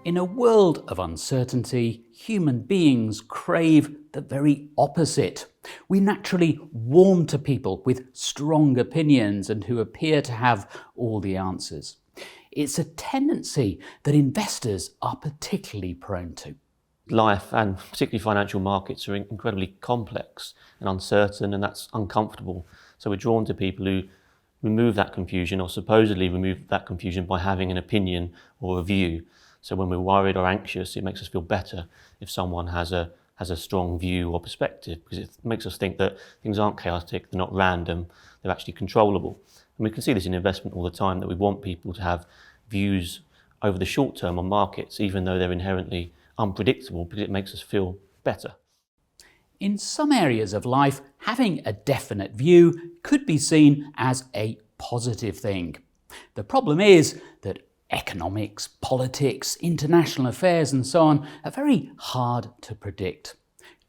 In a world of uncertainty, human beings crave the very opposite. We naturally warm to people with strong opinions and who appear to have all the answers. It's a tendency that investors are particularly prone to. Life, and particularly financial markets, are incredibly complex and uncertain, and that's uncomfortable. So we're drawn to people who remove that confusion, or supposedly remove that confusion, by having an opinion or a view. So when we're worried or anxious, it makes us feel better if someone has a strong view or perspective, because it makes us think that things aren't chaotic, they're not random, they're actually controllable. And we can see this in investment all the time, that we want people to have views over the short term on markets, even though they're inherently unpredictable, because it makes us feel better. In some areas of life, having a definite view could be seen as a positive thing. The problem is that economics, politics, international affairs and so on are very hard to predict.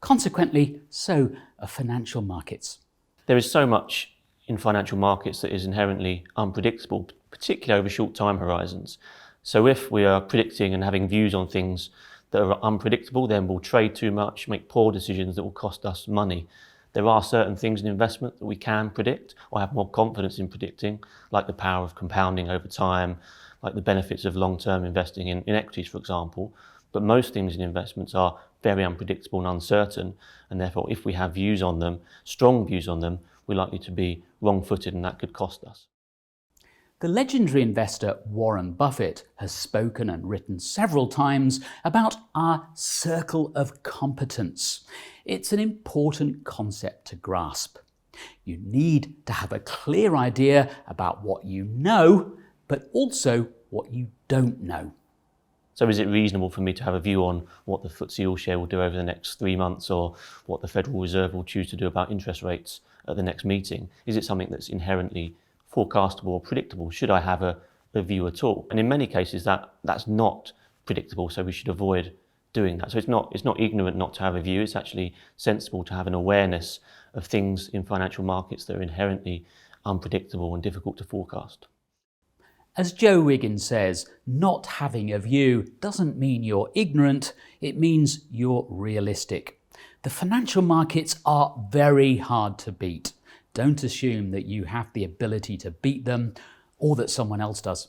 Consequently, so are financial markets. There is so much in financial markets that is inherently unpredictable, particularly over short time horizons. So if we are predicting and having views on things that are unpredictable, then we'll trade too much, make poor decisions that will cost us money. There are certain things in investment that we can predict or have more confidence in predicting, like the power of compounding over time, like the benefits of long-term investing in equities, for example. But most things in investments are very unpredictable and uncertain, and therefore if we have views on them, strong views on them, we're likely to be wrong-footed, and that could cost us. The legendary investor Warren Buffett has spoken and written several times about our circle of competence. It's an important concept to grasp. You need to have a clear idea about what you know, but also what you don't know. So is it reasonable for me to have a view on what the FTSE All-Share will do over the next 3 months, or what the Federal Reserve will choose to do about interest rates at the next meeting? Is it something that's inherently forecastable or predictable? Should I have a view at all? And in many cases that's not predictable, so we should avoid doing that. So it's not ignorant not to have a view, it's actually sensible to have an awareness of things in financial markets that are inherently unpredictable and difficult to forecast. As Joe Wiggins says, not having a view doesn't mean you're ignorant, it means you're realistic. The financial markets are very hard to beat. Don't assume that you have the ability to beat them or that someone else does.